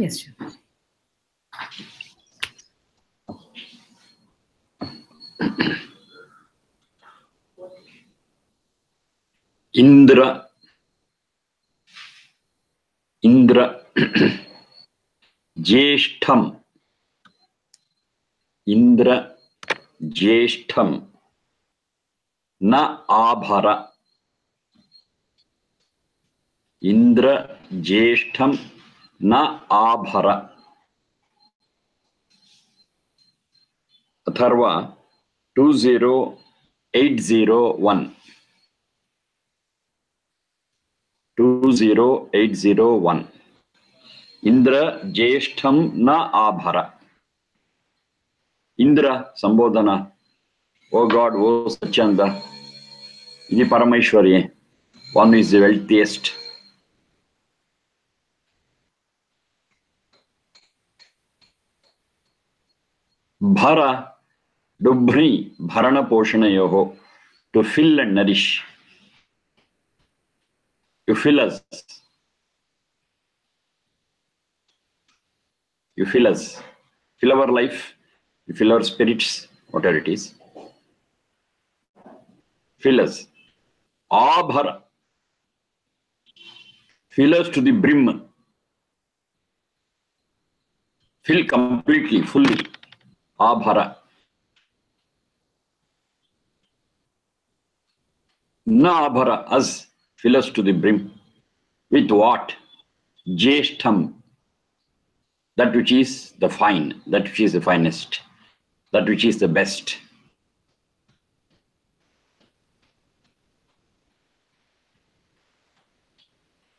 Yes, sure. Indra. Jeshtham. Indra Jeshtham. Na Abhara. Indra Jeshtham Na Abhara. Atharva 20801. 20801. Indra Jeshtham Na Abhara. Indra Sambodhana. Oh God, oh Sachanda. Idi Parameshwari. One who is the wealthiest. Bhara. Dubhri. Bharana Poshana Yoho. To fill and nourish. You fill us. You fill us. Fill our life. You fill our spirits. Whatever it is. Fill us. Abhara. Fill us to the brim. Fill completely, fully. Abhara. Na abhara. Us. Fill us to the brim. With what? Jeshtham. That which is the fine. That which is the finest. That which is the best.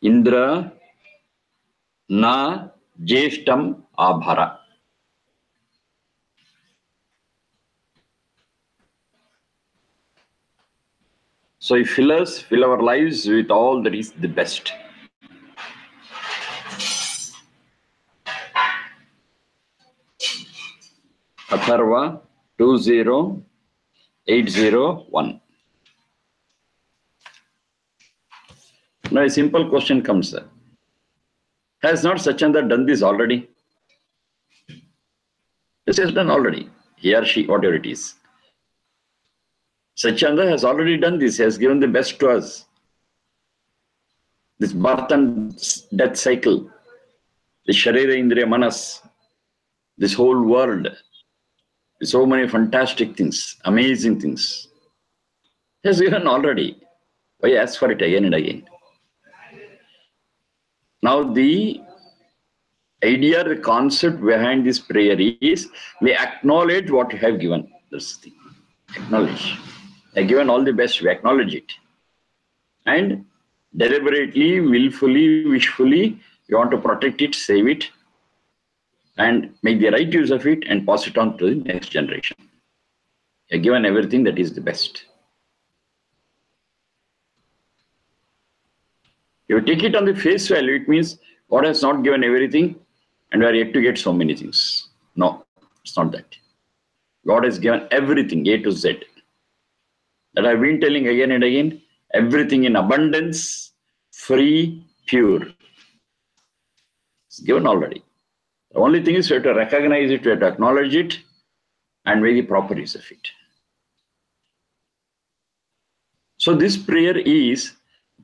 Indra na jeshtam abhara. So you fill us, fill our lives with all that is the best. Atharva 20801. Now a simple question comes. Has not Sachanda done this already? This is done already. He or she, whatever it is. Sachanda has already done this. He has given the best to us. This birth and death cycle. The Sharira Indriya Manas. This whole world. So many fantastic things. Amazing things. He has given already. Why ask for it again and again? Now the idea, the concept behind this prayer is we acknowledge what you have given. That's the thing. Acknowledge. I have given all the best, we acknowledge it. And deliberately, willfully, wishfully, you want to protect it, save it, and make the right use of it and pass it on to the next generation. You have given everything that is the best. You take it on the face value, it means God has not given everything and we are yet to get so many things. No, it's not that. God has given everything, A to Z. That I've been telling again and again, everything in abundance, free, pure. It's given already. The only thing is we have to recognize it, we have to acknowledge it, and make the proper use of it. So this prayer is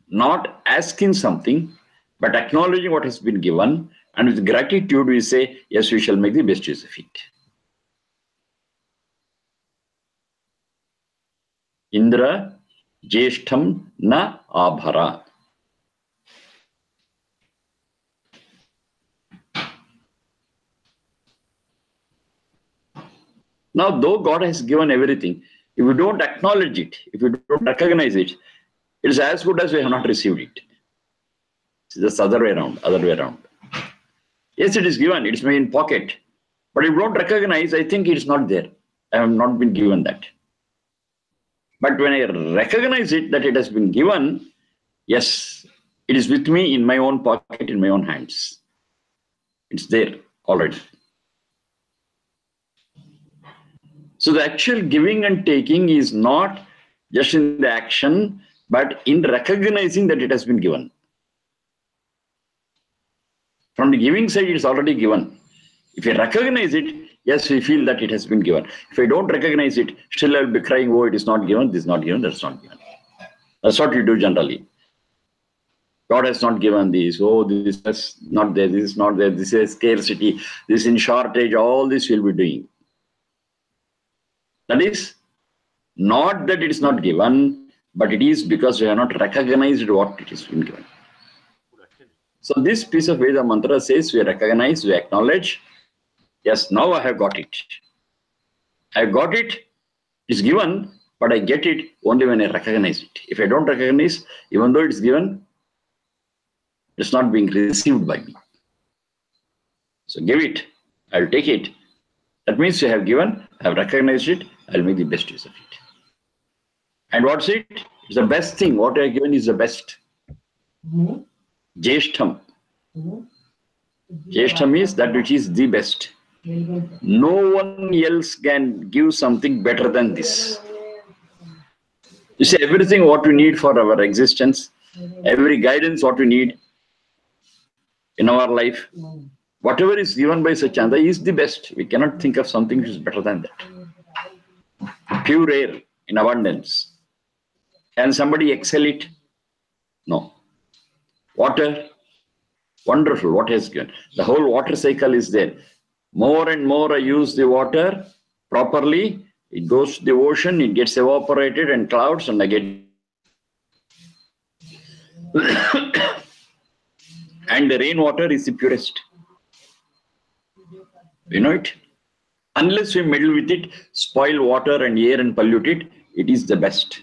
not asking something, but acknowledging what has been given, and with gratitude we say, yes, we shall make the best use of it. Indra Jeshtham na Abhara. Now, though God has given everything, if we don't acknowledge it, if we don't recognize it, it is as good as we have not received it. It's just other way around, Yes, it is given, it's my in pocket. But if you don't recognize, I think it's not there. I have not been given that. But when I recognize it, that it has been given, yes, it is with me in my own pocket, in my own hands. It's there already. So the actual giving and taking is not just in the action, but in recognizing that it has been given. From the giving side, it's already given. If you recognize it, yes, we feel that it has been given. If I don't recognize it, still I'll be crying, oh, it is not given, this is not given, that's not given. That's what we do generally. God has not given this. Oh, this is not there, this is not there, this is scarcity, this is in shortage, all this we'll be doing. That is not that it is not given, but it is because we have not recognized what it has been given. So this piece of Veda mantra says we recognize, we acknowledge, yes, now I have got it. I have got it, it's given, but I get it only when I recognize it. If I don't recognize, even though it's given, it's not being received by me. So give it, I'll take it. That means you have given, I have recognized it, I'll make the best use of it. And what's it? It's the best thing. What I have given is the best. Jeshtham. Jeshtham is that which is the best. No one else can give something better than this. You see, everything what we need for our existence, every guidance what we need in our life, whatever is given by Sachanda is the best. We cannot think of something which is better than that. Pure air in abundance. Can somebody excel it? No. Water, wonderful, what has given. The whole water cycle is there. More and more I use the water properly, it goes to the ocean, it gets evaporated and clouds, and I get and the rainwater is the purest. You know it? Unless we meddle with it, spoil water and air and pollute it, it is the best.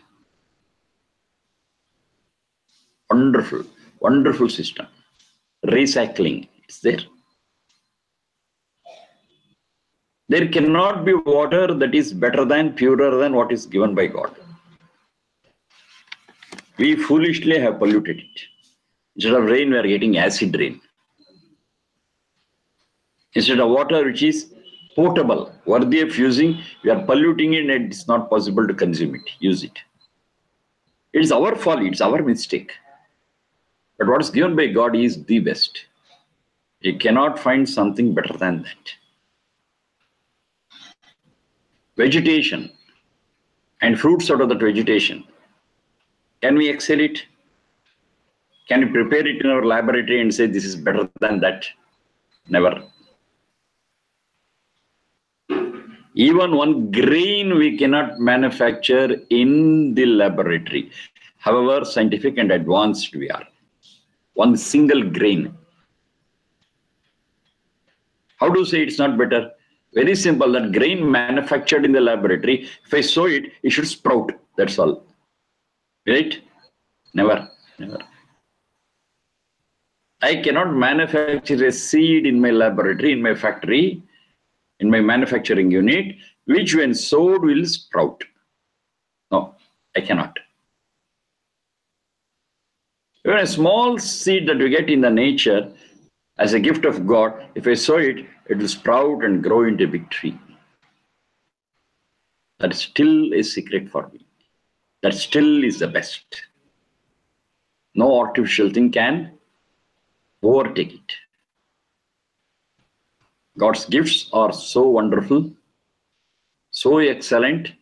Wonderful, wonderful system. Recycling, it's there. There cannot be water that is better than, purer than what is given by God. We foolishly have polluted it. Instead of rain, we are getting acid rain. Instead of water which is potable, worthy of using, we are polluting it and it's not possible to consume it, use it. It's our folly, it's our mistake. But what is given by God is the best. You cannot find something better than that. Vegetation and fruits out of that vegetation. Can we excel it? Can we prepare it in our laboratory and say this is better than that? Never. Even one grain we cannot manufacture in the laboratory, however scientific and advanced we are. One single grain. How do you say it's not better? Very simple, that grain manufactured in the laboratory, if I sow it, it should sprout, that's all. Right? Never, never. I cannot manufacture a seed in my laboratory, in my factory, in my manufacturing unit, which when sowed will sprout. No, I cannot. Even a small seed that we get in the nature, as a gift of God, if I sow it, it will sprout and grow into a big tree. That still is secret for me. That still is the best. No artificial thing can overtake it. God's gifts are so wonderful, so excellent,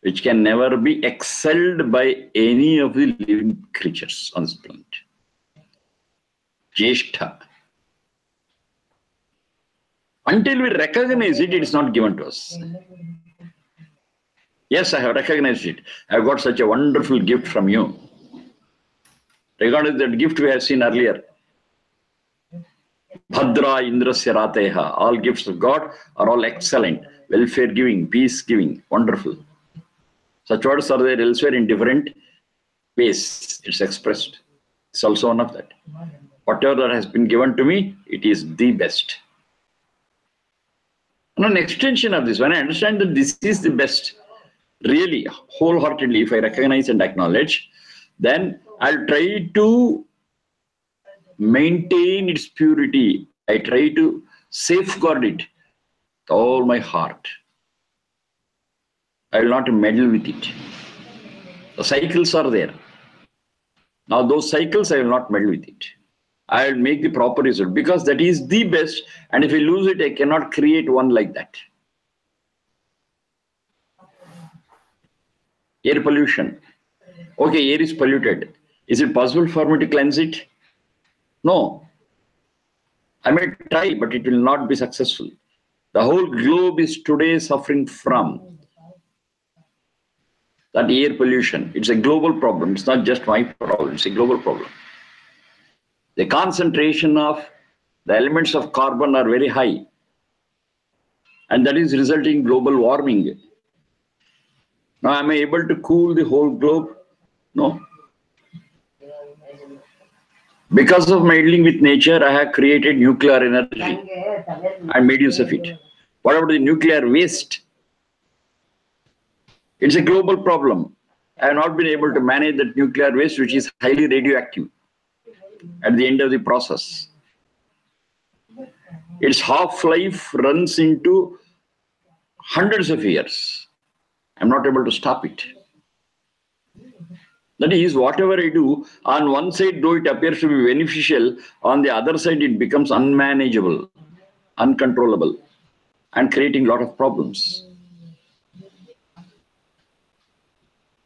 which can never be excelled by any of the living creatures on this planet. Jeshta. Until we recognize it, it is not given to us. Yes, I have recognized it. I have got such a wonderful gift from you. Regarding that gift we have seen earlier. Bhadra Indrasya Rateha. All gifts of God are all excellent. Welfare giving, peace giving, wonderful. Such words are there elsewhere in different ways. It's expressed. It's also one of that. Whatever that has been given to me, it is the best. And an extension of this, when I understand that this is the best, really, wholeheartedly, if I recognize and acknowledge, then I'll try to maintain its purity. I try to safeguard it with all my heart. I will not meddle with it. The cycles are there. Now those cycles, I will not meddle with it. I'll make the proper result because that is the best. And if I lose it, I cannot create one like that. Air pollution. Okay, air is polluted. Is it possible for me to cleanse it? No. I may try, but it will not be successful. The whole globe is today suffering from that air pollution. It's a global problem. It's not just my problem. It's a global problem. The concentration of the elements of carbon are very high. And that is resulting in global warming. Now, am I able to cool the whole globe? No. Because of meddling with nature, I have created nuclear energy and made use of it. What about the nuclear waste? It's a global problem. I have not been able to manage that nuclear waste, which is highly radioactive at the end of the process. Its half-life runs into hundreds of years. I'm not able to stop it. That is, whatever I do, on one side, though it appears to be beneficial, on the other side, it becomes unmanageable, uncontrollable, and creating a lot of problems.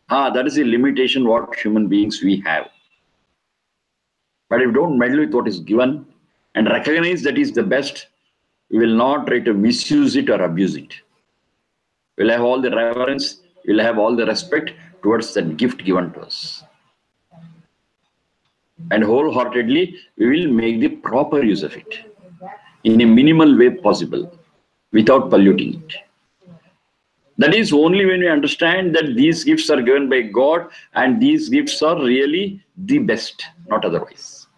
That is the limitation what human beings we have. But if we don't meddle with what is given and recognize that is the best, we will not try to misuse it or abuse it. We'll have all the reverence, we'll have all the respect towards that gift given to us. And wholeheartedly, we will make the proper use of it in a minimal way possible without polluting it. That is only when we understand that these gifts are given by God and these gifts are really the best, not otherwise.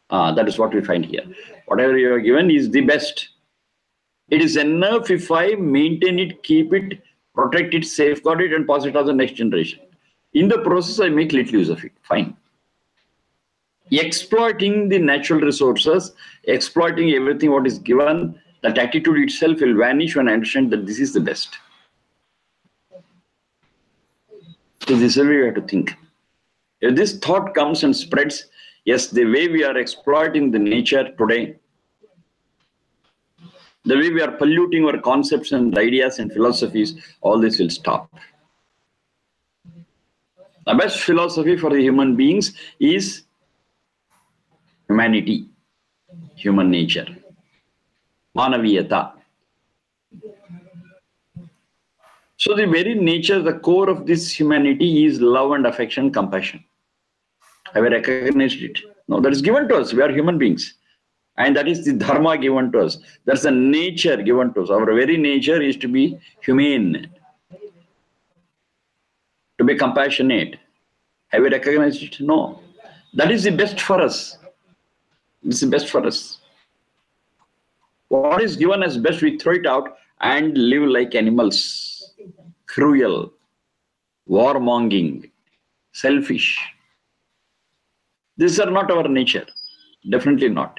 That is what we find here. Whatever you are given is the best. It is enough if I maintain it, keep it, protect it, safeguard it, and pass it on the next generation. In the process, I make little use of it. Fine. Exploiting the natural resources, exploiting everything what is given, that attitude itself will vanish when I understand that this is the best. So this is the way we have to think. If this thought comes and spreads, yes, the way we are exploiting the nature today, the way we are polluting our concepts and ideas and philosophies, all this will stop. The best philosophy for the human beings is humanity, human nature, manaviyata. So the very nature, the core of this humanity is love and affection, compassion. Have we recognized it? No, that is given to us. We are human beings. And that is the dharma given to us. That's the nature given to us. Our very nature is to be humane, to be compassionate. Have we recognized it? No. That is the best for us. This is the best for us. What is given as best, we throw it out and live like animals. Cruel, warmongering, selfish. These are not our nature. Definitely not.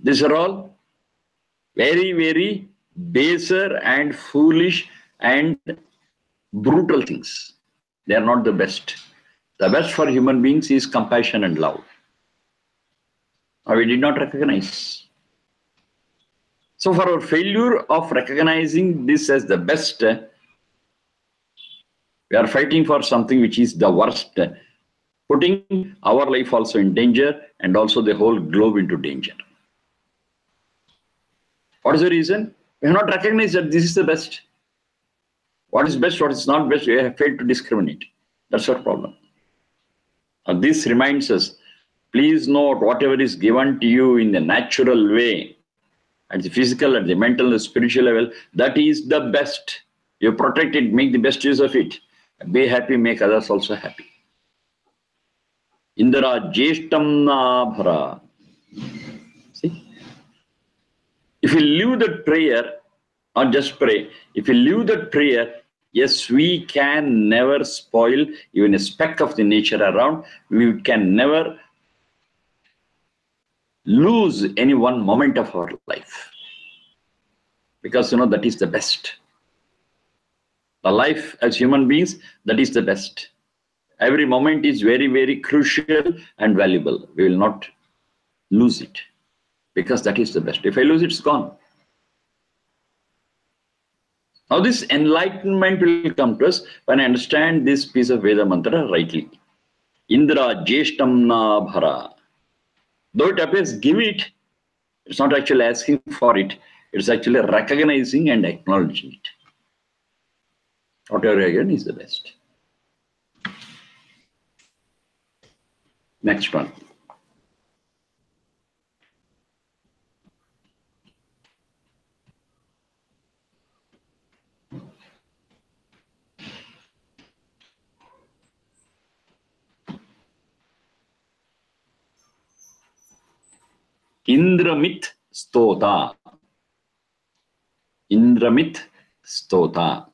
These are all very, very baser and foolish and brutal things. They are not the best. The best for human beings is compassion and love. We did not recognize. So for our failure of recognizing this as the best, we are fighting for something which is the worst, putting our life also in danger and also the whole globe into danger. What is the reason? We have not recognized that this is the best. What is best, what is not best, we have failed to discriminate. That's our problem. This reminds us, please note whatever is given to you in the natural way, at the physical, at the mental, the spiritual level, that is the best. You protect it, make the best use of it. Be happy, make others also happy. Indra jeshtam nabhara. See? If you live that prayer, not just pray, if you live that prayer, yes, we can never spoil even a speck of the nature around. We can never lose any one moment of our life. Because, that is the best. The life as human beings, that is the best. Every moment is very, very crucial and valuable. We will not lose it because that is the best. If I lose it, it's gone. Now this enlightenment will come to us when I understand this piece of Veda mantra rightly. Indra Jeshtam na bhara. Though it appears give it, it's not actually asking for it. It's actually recognizing and acknowledging it. Whatever again is the best. Next one. Indramit Stota. Indramit Stota.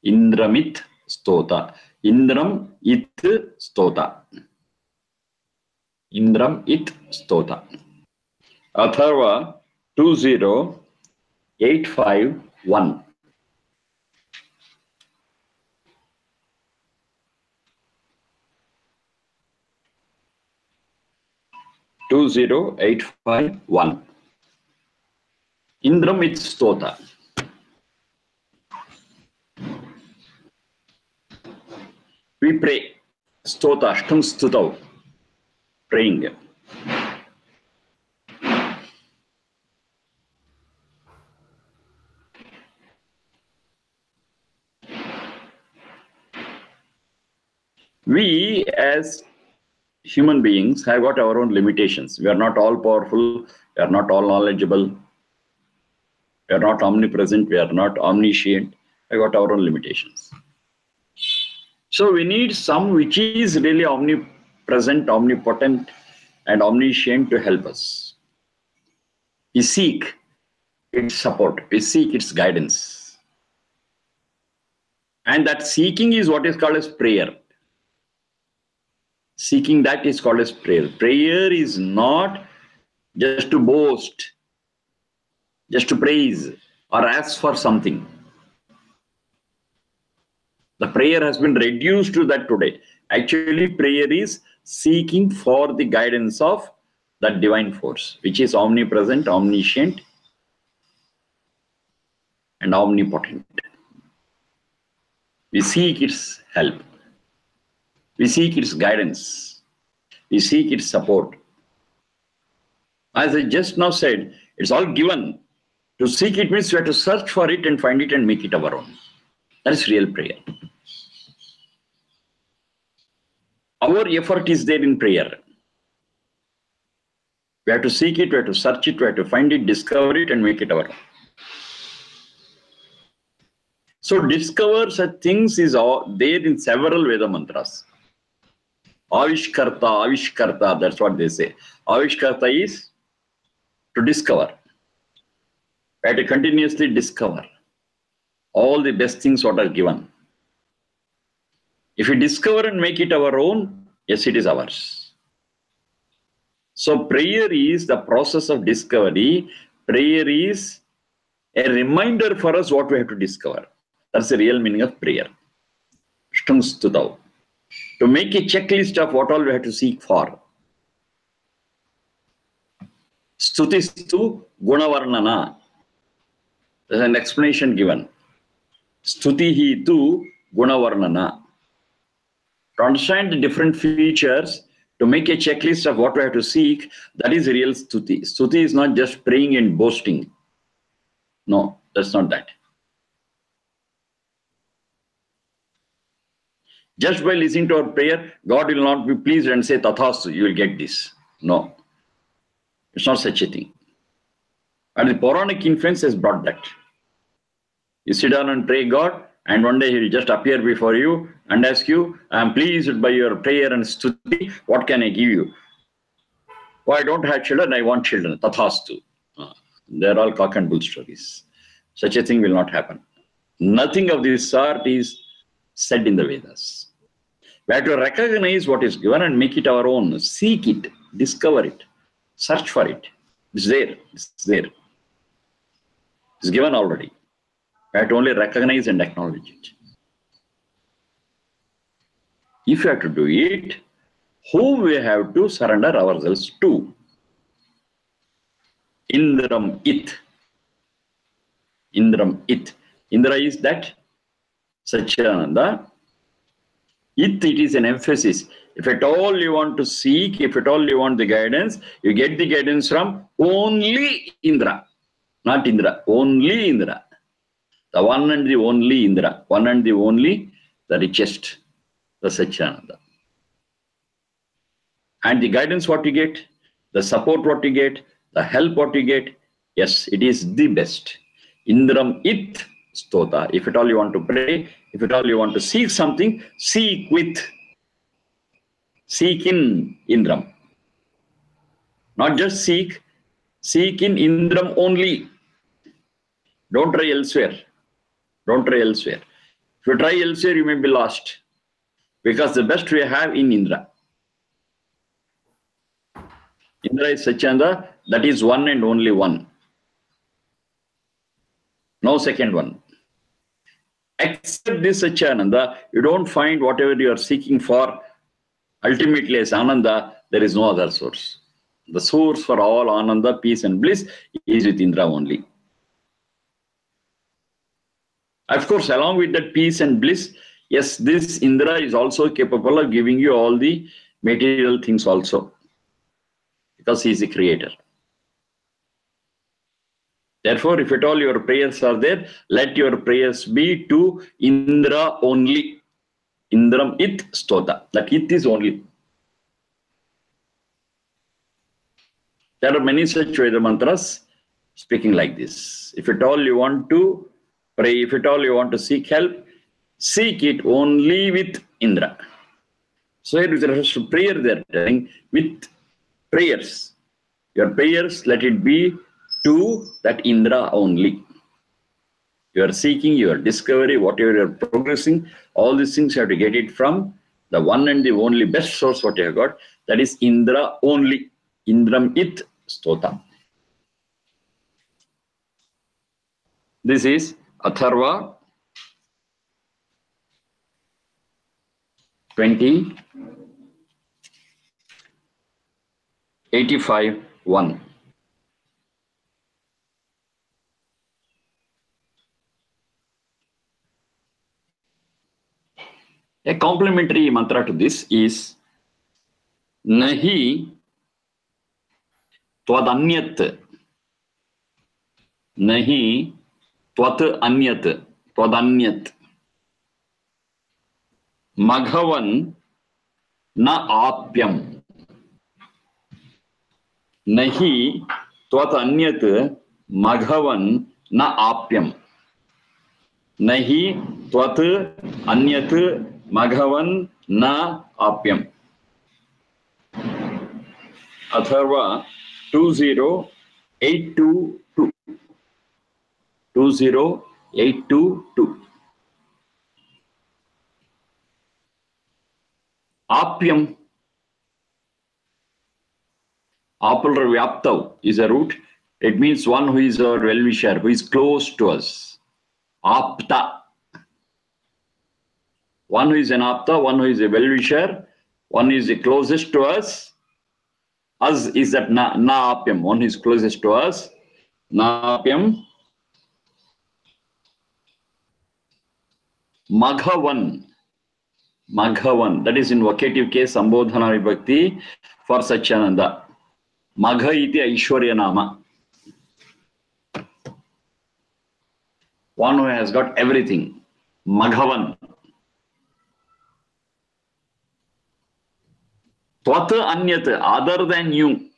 Indramit Stota. Indram it Stota. Indram it Stota. Atharva 20851. 20851. Indram it Stota. We pray. Stota, Ashtam Stutav. Praying. We as human beings have got our own limitations. We are not all powerful. We are not all knowledgeable. We are not omnipresent. We are not omniscient. We have got our own limitations. So we need some which is really omnipresent, omnipotent, and omniscient to help us. We seek its support. We seek its guidance. And that seeking is what is called as prayer. Seeking that is called as prayer. Prayer is not just to boast, just to praise or ask for something. The prayer has been reduced to that today. Actually, prayer is seeking for the guidance of that divine force, which is omnipresent, omniscient, and omnipotent. We seek its help. We seek its guidance. We seek its support. As I just now said, it's all given. To seek it means we have to search for it and find it and make it our own. That is real prayer. Our effort is there in prayer. We have to seek it, we have to search it, we have to find it, discover it, and make it our own. So discover such things is there in several Veda mantras. Avishkarta, Avishkarta, that's what they say. Avishkarta is to discover. We have to continuously discover all the best things what are given. If we discover and make it our own, yes, it is ours. So prayer is the process of discovery. Prayer is a reminder for us what we have to discover. That's the real meaning of prayer. Shtam Stutav. To make a checklist of what all we have to seek for. Stutistu Gunavarnana. There's an explanation given. Stutihi tu Gunavarnana. To understand the different features, to make a checklist of what we have to seek, that is real stuti. Stuti is not just praying and boasting. No, that's not that. Just by listening to our prayer, God will not be pleased and say, Tathastu, you will get this. No, it's not such a thing. And the Puranic influence has brought that. You sit down and pray God, and one day he will just appear before you and ask you, I am pleased by your prayer and stuti, what can I give you? Oh, I don't have children, I want children. Tathastu. They're all cock and bull stories. Such a thing will not happen. Nothing of this sort is said in the Vedas. We have to recognize what is given and make it our own. Seek it, discover it, search for it. It's there. It's there. It's given already. We have to only recognize and acknowledge it. If you have to do it, whom we have to surrender ourselves to? Indram it. Indram it. Indra is that Satchidananda. It is an emphasis. If at all you want to seek, if at all you want the guidance, you get the guidance from only Indra. Not Indra, only Indra. The one and the only Indra. One and the only, the richest, the Satchidananda. And the guidance what you get, the support what you get, the help what you get, yes, it is the best. Indram it stota. If at all you want to pray, if at all you want to seek something, seek with. Seek in Indram. Not just seek, seek in Indram only. Don't try elsewhere. Don't try elsewhere. If you try elsewhere, you may be lost. Because the best we have in Indra. Indra is Satchidananda, that is one and only one. No second one. Except this Satchidananda, you don't find whatever you are seeking for. Ultimately, as Ananda, there is no other source. The source for all Ananda, peace and bliss is with Indra only. Of course, along with that peace and bliss, yes, this Indra is also capable of giving you all the material things also. Because he is the creator. Therefore, if at all your prayers are there, let your prayers be to Indra only. Indram it stota. That it is only. There are many such Veda mantras speaking like this. If at all you want to pray, if at all you want to seek help, seek it only with Indra. So here with reference to prayer, they are telling with prayers. Your prayers, let it be to that Indra only. You are seeking your discovery, whatever you are progressing, all these things you have to get it from the one and the only best source what you have got. That is Indra only. Indram it stota. This is Atharva 20:85:1. A complementary mantra to this is Nahi Twadanyat. Nahi Twat Anyat. Twadanyat. Maghavan Na Apyam. Nahi Twat Anyat Maghavan Na Apyam. Nahi Twat Anyat Maghavan Na Apyam. Atharva 20:822. 20:822. Apyam. Apal Vyaptav is a root. It means one who is our well-wisher, who is close to us. Apta. One who is an Apta, one who is a well-wisher, one is the closest to us. Us is that na apyam, one is closest to us. Na apyam. Maghavan. Maghavan. That is in vocative case, Sambodhana Vibhakti for Satchidananda. Magha iti Aishwarya Nama. One who has got everything. Maghavan. Twat Anyat, other than you.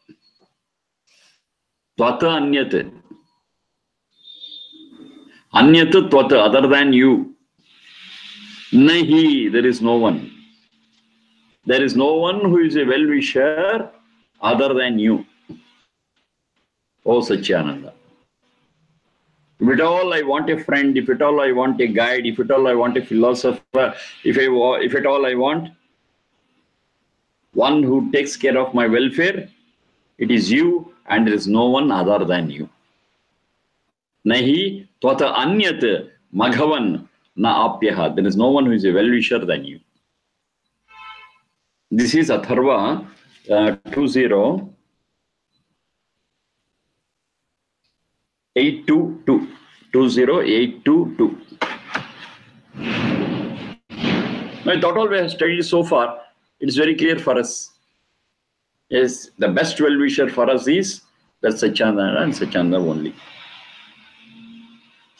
Twat Anyat. Anyat Twat, other than you. Nahi, there is no one. There is no one who is a well-wisher other than you. O Satchidananda. If at all I want a friend, if at all I want a guide, if at all I want a philosopher, if at all I want one who takes care of my welfare, it is you, and there is no one other than you. Nahi Twata Anyat Maghavan Na Apyaha. There is no one who is a well-wisher than you. This is Atharva 20822. 20822. Now, that all we have studied so far, it is very clear for us. Yes, the best well-wisher for us is that Satchidananda and Satchidananda only.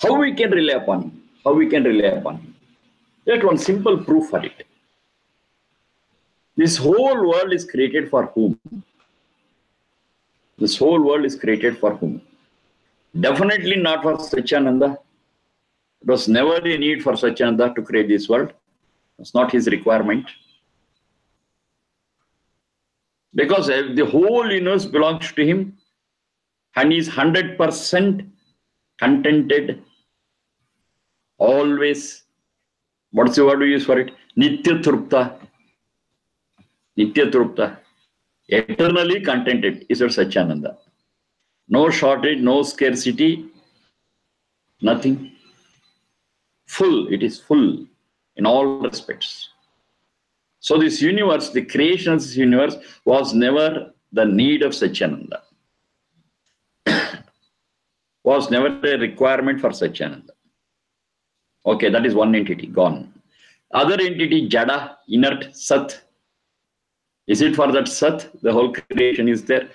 How we can rely upon him? How we can rely upon him? That one simple proof for it. This whole world is created for whom? This whole world is created for whom? Definitely not for Satchidananda. It was never a need for Satchidananda to create this world. It's not his requirement. Because the whole universe belongs to him and he is 100% contented. Always. What's the word we use for it? Nitya Trupta. Nitya Trupta. Eternally contented is your Satchidananda. No shortage, no scarcity, nothing. Full, it is full in all respects. So this universe, the creation of this universe was never the need of Satchidananda. Was never a requirement for Satchidananda. Okay, that is one entity, gone. Other entity, Jada, inert, Sat. Is it for that Sat? The whole creation is there?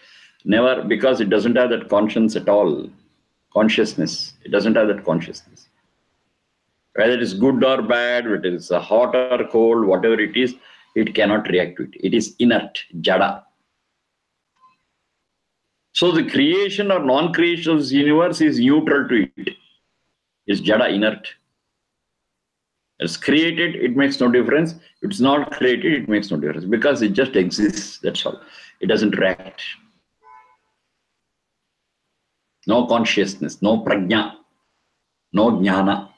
Never, because it doesn't have that conscience at all. Consciousness. It doesn't have that consciousness. Whether it is good or bad, whether it is hot or cold, whatever it is, it cannot react to it. It is inert, Jada. So the creation or non-creation of this universe is neutral to it. It's Jada, inert. It's created, it makes no difference. It's not created, it makes no difference. Because it just exists, that's all. It doesn't react. No consciousness, no prajna, no jnana.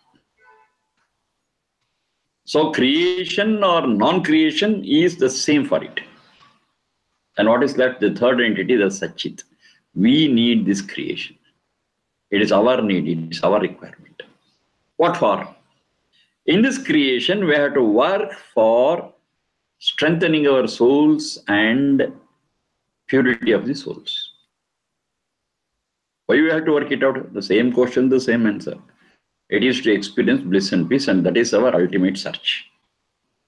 So creation or non-creation is the same for it. And what is left? The third entity, the Satchit. We need this creation. It is our need, it is our requirement. What for? In this creation, we have to work for strengthening our souls and purity of the souls. Why we have to work it out? The same question, the same answer. It is to experience bliss and peace, and that is our ultimate search.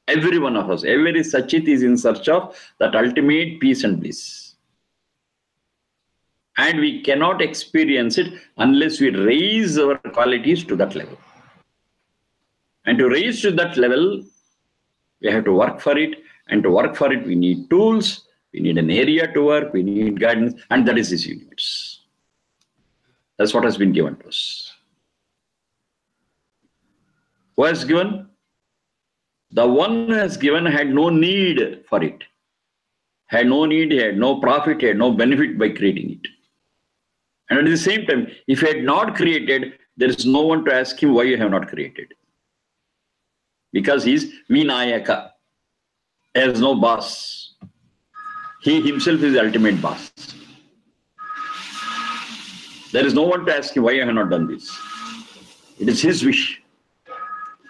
Every one of us, every Satchit is in search of that ultimate peace and bliss. And we cannot experience it unless we raise our qualities to that level. And to raise to that level, we have to work for it. And to work for it, we need tools, we need an area to work, we need guidance, and that is this universe. That's what has been given to us. Who has given? The one who has given had no need for it. Had no need, had no profit, had no benefit by creating it. And at the same time, if he had not created, there is no one to ask him why you have not created. Because he is Vinayaka. He has no boss. He himself is the ultimate boss. There is no one to ask him why you have not done this. It is his wish.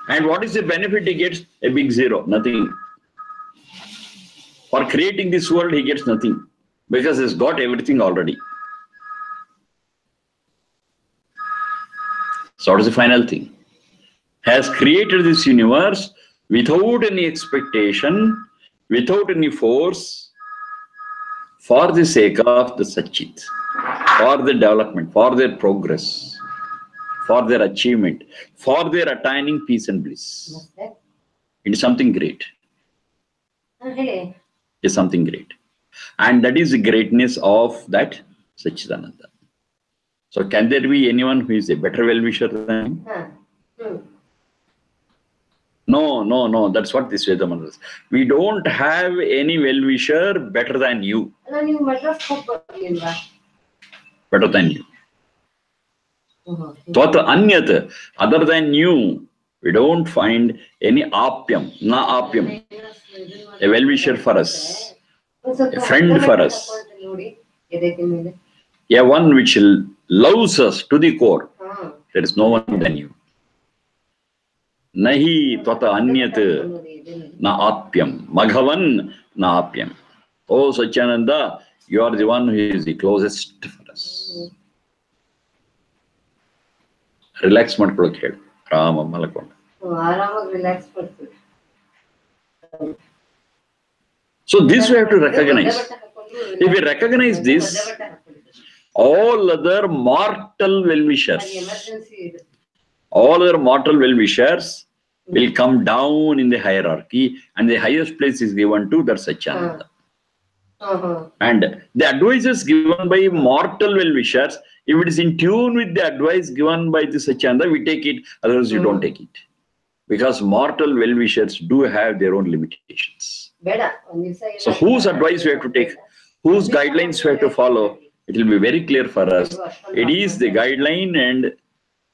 And what is the benefit he gets? A big zero, nothing. For creating this world, he gets nothing. Because he's got everything already. So what is the final thing? Has created this universe without any expectation, without any force, for the sake of the Satchit, for their development, for their progress, for their achievement, for their attaining peace and bliss. It is something great. It is something great. And that is the greatness of that Satchidananda. So can there be anyone who is a better well-wisher than him? No. That's what this Veda mantra is. We don't have any well-wisher better than you. Better than you. Tvata anyat, other than you, we don't find any apyam, na apyam. A well-wisher for us. A friend for us. A one which loves us to the core. There is no one than you. Nahi tvata anyat na apyam. Maghavan Napyam. Oh Satyananda, you are the one who is the closest for us. Relax ಮಾಡ್ಕೊಳ್ಳೋಕೆ ಹೇಳು. ಆರಾಮ ಮಲ್ಕೊಂಡು. ಆರಾಮಾಗಿ relax ಮಾಡ್ತೀವಿ. So this we have to recognize. If we recognize this, all other mortal well-wishers, will come down in the hierarchy, and the highest place is given to that Satyananda. And the advices given by mortal well-wishers, if it is in tune with the advice given by the Satyananda, we take it, otherwise you don't take it. Because mortal well-wishers do have their own limitations. So whose advice we have to take, whose guidelines we have to follow, it will be very clear for us. It is the guideline and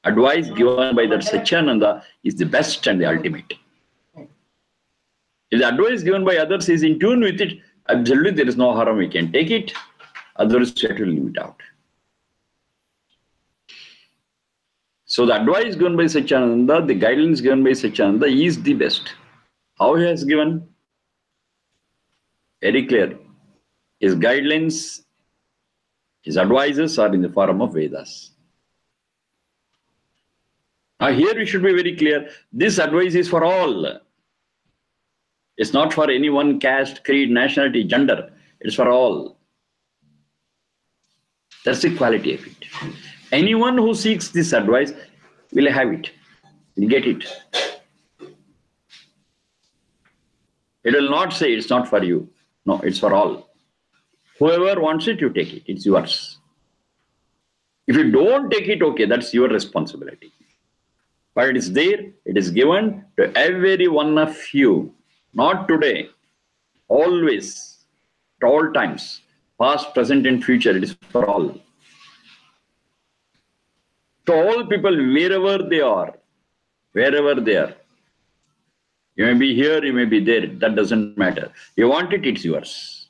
advice given by that Satyananda is the best and the ultimate. If the advice given by others is in tune with it, absolutely there is no harm, we can take it, otherwise we have to leave it out. So the advice given by Satyananda, the guidelines given by Satyananda is the best. How he has given? Very clear. His guidelines, his advices are in the form of Vedas. Now here we should be very clear. This advice is for all. It's not for any one caste, creed, nationality, gender. It's for all. That's the quality of it. Anyone who seeks this advice will have it, will get it. It will not say it's not for you. No, it's for all. Whoever wants it, you take it. It's yours. If you don't take it, okay, that's your responsibility. But it is there, it is given to every one of you. Not today, always, at all times, past, present, and future, it is for all. To all people, wherever they are, you may be here, you may be there, that doesn't matter. You want it, it's yours.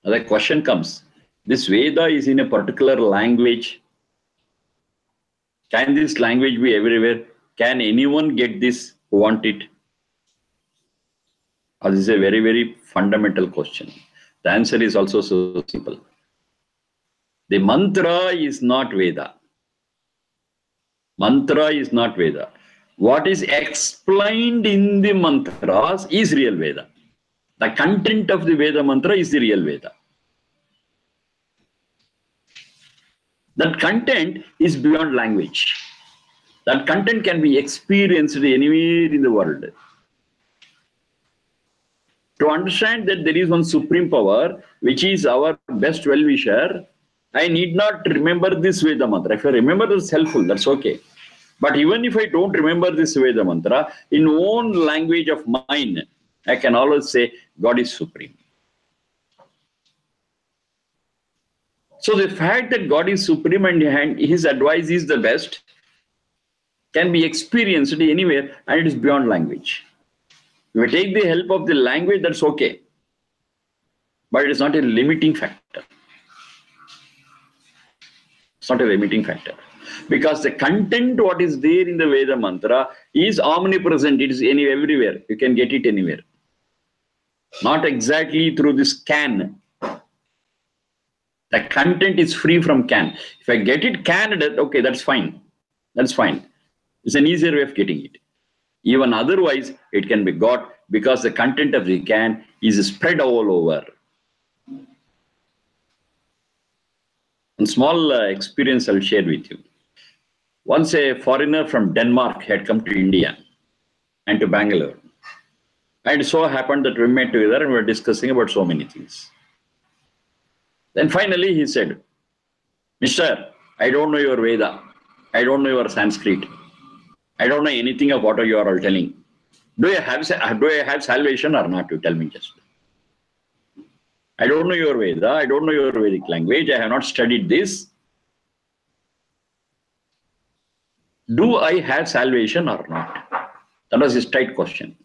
Now the question comes, this Veda is in a particular language. Can this language be everywhere? Can anyone get this who want it? This is a very, very fundamental question. The answer is also so simple. The mantra is not Veda. Mantra is not Veda. What is explained in the mantras is real Veda. The content of the Veda mantra is the real Veda. That content is beyond language. That content can be experienced anywhere in the world. To understand that there is one supreme power, which is our best well-wisher, I need not remember this Veda mantra. If I remember, it's helpful, that's okay. But even if I don't remember this Veda mantra, in own language of mine, I can always say, God is supreme. So the fact that God is supreme and his advice is the best can be experienced anywhere, and it is beyond language. If we take the help of the language, that's okay. But it is not a limiting factor. It's not a limiting factor. Because the content, what is there in the Veda mantra, is omnipresent. It is everywhere. You can get it anywhere. Not exactly through this can. The content is free from can. If I get it canned, okay, that's fine. That's fine. It's an easier way of getting it. Even otherwise, it can be got because the content of the can is spread all over. A small experience I'll share with you. Once a foreigner from Denmark had come to India and to Bangalore. And it so happened that we met together and we were discussing about so many things. Then finally he said, Mister, I don't know your Veda. I don't know your Sanskrit. I don't know anything of what you are all telling. Do I have salvation or not? You tell me just. I don't know your Veda. I don't know your Vedic language. I have not studied this. Do I have salvation or not? That was his tight question.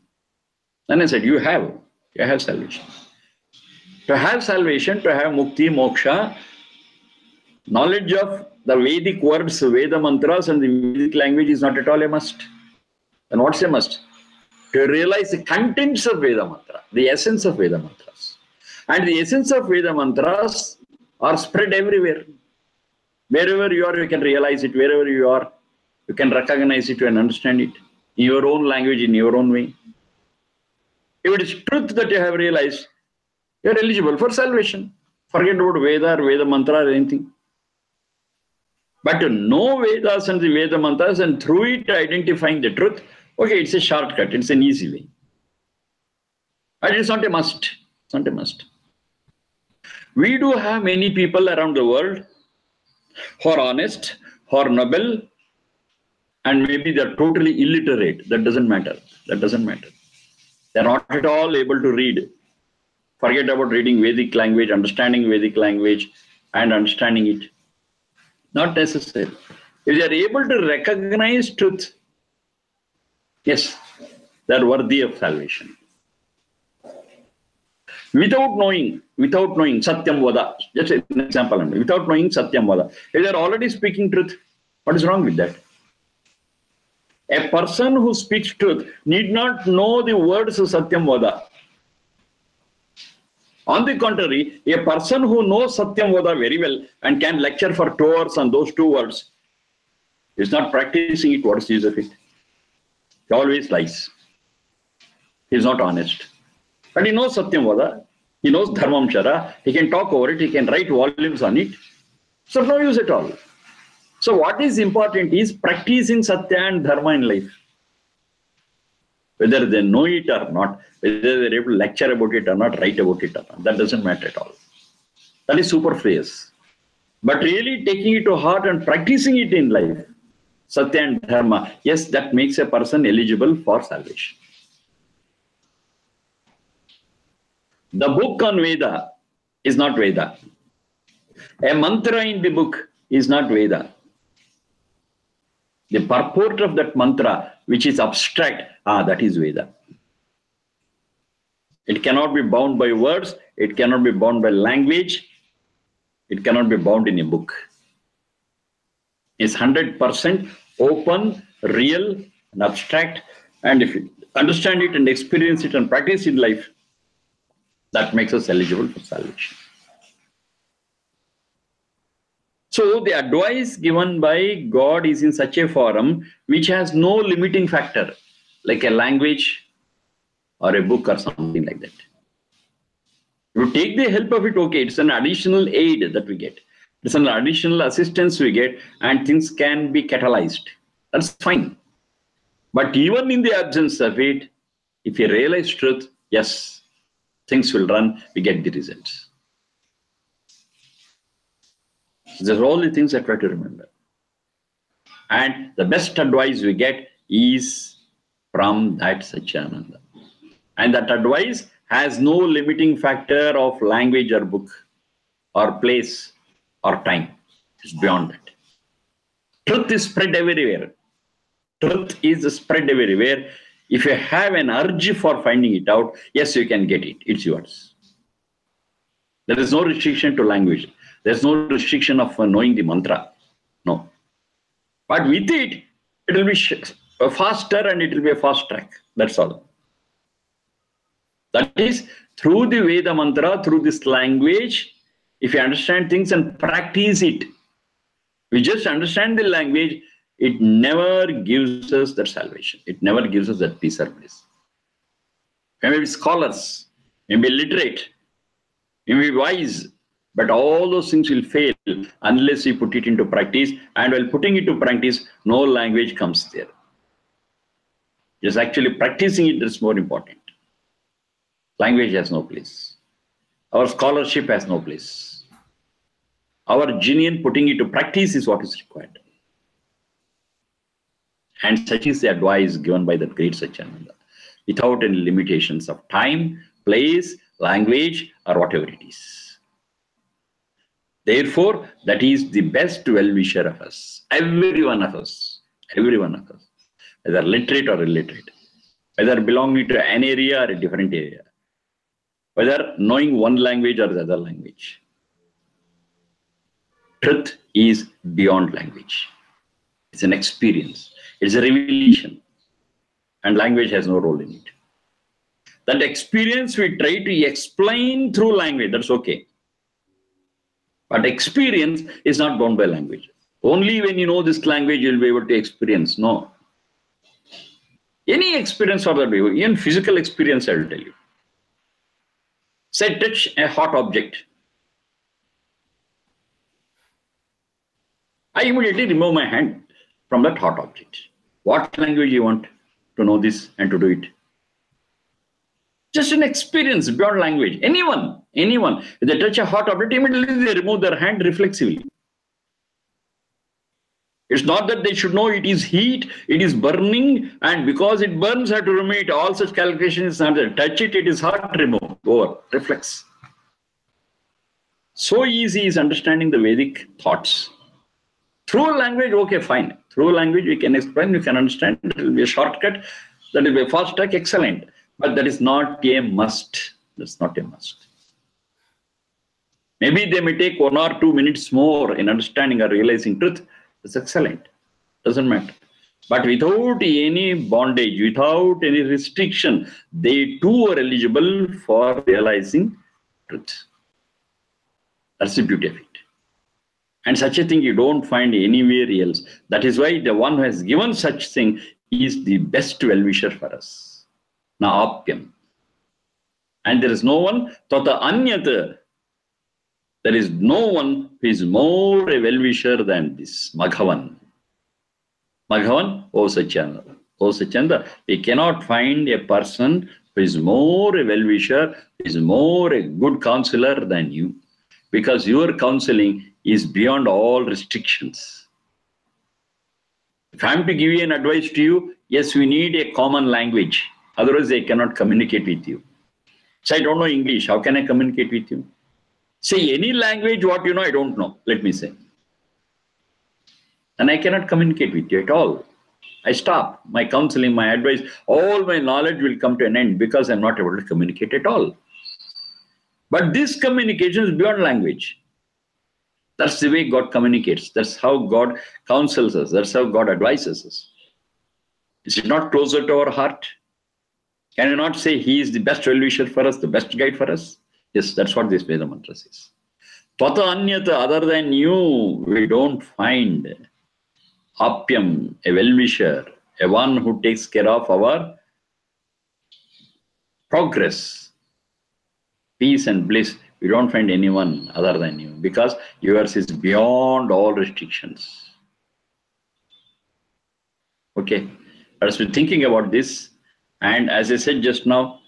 Then I said, you have salvation. To have salvation, to have mukti, moksha, knowledge of the Vedic words, Veda mantras and the Vedic language is not at all a must. Then what's a must? to realize the contents of Veda mantra, the essence of Veda mantras. And the essence of Veda mantras are spread everywhere. Wherever you are, you can realize it. Wherever you are, you can recognize it and understand it in your own language, in your own way. If it is truth that you have realized, you are eligible for salvation. Forget about Veda or Veda mantra or anything. But to know Vedas and the Veda mantras and through it identifying the truth, okay, it's a shortcut, it's an easy way. But it's not a must. It's not a must. We do have many people around the world who are honest, who are noble, and maybe they're totally illiterate. That doesn't matter. That doesn't matter. They're not at all able to read. Forget about reading Vedic language, understanding Vedic language, and understanding it. Not necessary. If they are able to recognize truth, yes, they're worthy of salvation. Without knowing Satyam Vada, just an example, without knowing Satyam Vada, if they're already speaking truth, what is wrong with that? A person who speaks truth need not know the words of Satyam Vada. On the contrary, a person who knows Satyam Vada very well and can lecture for 2 hours on those 2 words is not practicing it. What is the use of it? He always lies. He is not honest. But he knows Satyam Vada, he knows Dharmamshara, he can talk over it, he can write volumes on it. So no use at all. So what is important is practicing Satya and Dharma in life. Whether they know it or not, whether they're able to lecture about it or not, write about it or not, that doesn't matter at all. That is superfluous. But really taking it to heart and practicing it in life, Satya and Dharma, yes, that makes a person eligible for salvation. The book on Veda is not Veda. A mantra in the book is not Veda. The purport of that mantra, which is abstract, that is Veda. It cannot be bound by words, it cannot be bound by language, it cannot be bound in a book. It's 100% open, real, and abstract. And if you understand it and experience it and practice in life, that makes us eligible for salvation. So the advice given by God is in such a form which has no limiting factor, like a language or a book or something like that. You take the help of it, okay, it's an additional aid that we get. It's an additional assistance we get, and things can be catalyzed. That's fine. But even in the absence of it, if you realize truth, yes, things will run, we get the results. These are all the things that we have to remember. And the best advice we get is from that Satchidananda. And that advice has no limiting factor of language or book or place or time. It's beyond that. Truth is spread everywhere. Truth is spread everywhere. If you have an urge for finding it out, yes, you can get it. It's yours. There is no restriction to language. There's no restriction of knowing the mantra. No. But with it, it will be faster and it will be a fast track. That's all. That is, through the Veda mantra, through this language, if you understand things and practice it, we just understand the language, it never gives us that salvation. It never gives us that peace or bliss. We may be scholars, we may be literate, we may be wise, but all those things will fail unless we put it into practice. And while putting it to practice, no language comes there. Just actually practicing it is more important. Language has no place. Our scholarship has no place. Our genuine putting it to practice is what is required. And such is the advice given by the great Satchidananda, without any limitations of time, place, language, or whatever it is. Therefore, that is the best well-wisher of us. Every one of us, whether literate or illiterate, whether belonging to an area or a different area, whether knowing one language or the other language. Truth is beyond language. It's an experience. It's a revelation. and language has no role in it. That experience we try to explain through language, that's okay. But experience is not bound by language. Only when you know this language, you'll be able to experience. No. Any experience for that, even physical experience, I will tell you. Say, touch a hot object. I immediately remove my hand from that hot object. What language you want to know this and to do it? Just an experience beyond language. Anyone, if they touch a hot object, immediately they remove their hand reflexively. It's not that they should know it is heat, it is burning, and because it burns, I have to remove it. All such calculations is not there. Touch it, it is hot, remove. Over. Reflex. So easy is understanding the Vedic thoughts. Through language, okay, fine. Through language, we can explain, you can understand. It will be a shortcut. That will be a fast track, excellent. But that is not a must. That's not a must. Maybe they may take 1 or 2 minutes more in understanding or realizing truth. That's excellent. Doesn't matter. But without any bondage, without any restriction, they too are eligible for realizing truth. That's the beauty of it. And such a thing you don't find anywhere else. That is why the one who has given such thing is the best well-wisher for us. Na apyam. And there is no one, tata anyata. There is no one who is more a well-wisher than this, Maghavan. Maghavan, O Satyanda. O Satyanda, we cannot find a person who is more a well-wisher, who is more a good counselor than you. Because your counseling is beyond all restrictions. If I am to give you an advice to you, yes, we need a common language. Otherwise, I cannot communicate with you. So I don't know English. How can I communicate with you? Say any language, what you know, I don't know, let me say. And I cannot communicate with you at all. I stop. My counseling, my advice, all my knowledge will come to an end because I'm not able to communicate at all. But this communication is beyond language. That's the way God communicates. That's how God counsels us. That's how God advises us. Is it not closer to our heart? Can you not say He is the best well-wisher for us, the best guide for us? Yes, that's what this Veda mantra says. Tvata anyata, other than you, we don't find apyam, a well-wisher, a one who takes care of our progress, peace and bliss. We don't find anyone other than you because yours is beyond all restrictions. Okay, let us be thinking about this. And as I said just now,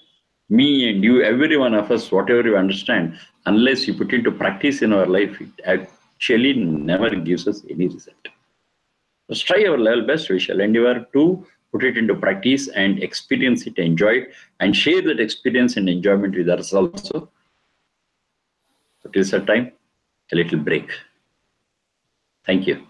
me and you, every one of us, whatever you understand, unless you put into practice in our life, it actually never gives us any result. Let's try our level best. We shall endeavor to put it into practice and experience it, enjoy it, and share that experience and enjoyment with others also. So till such time, a little break. Thank you.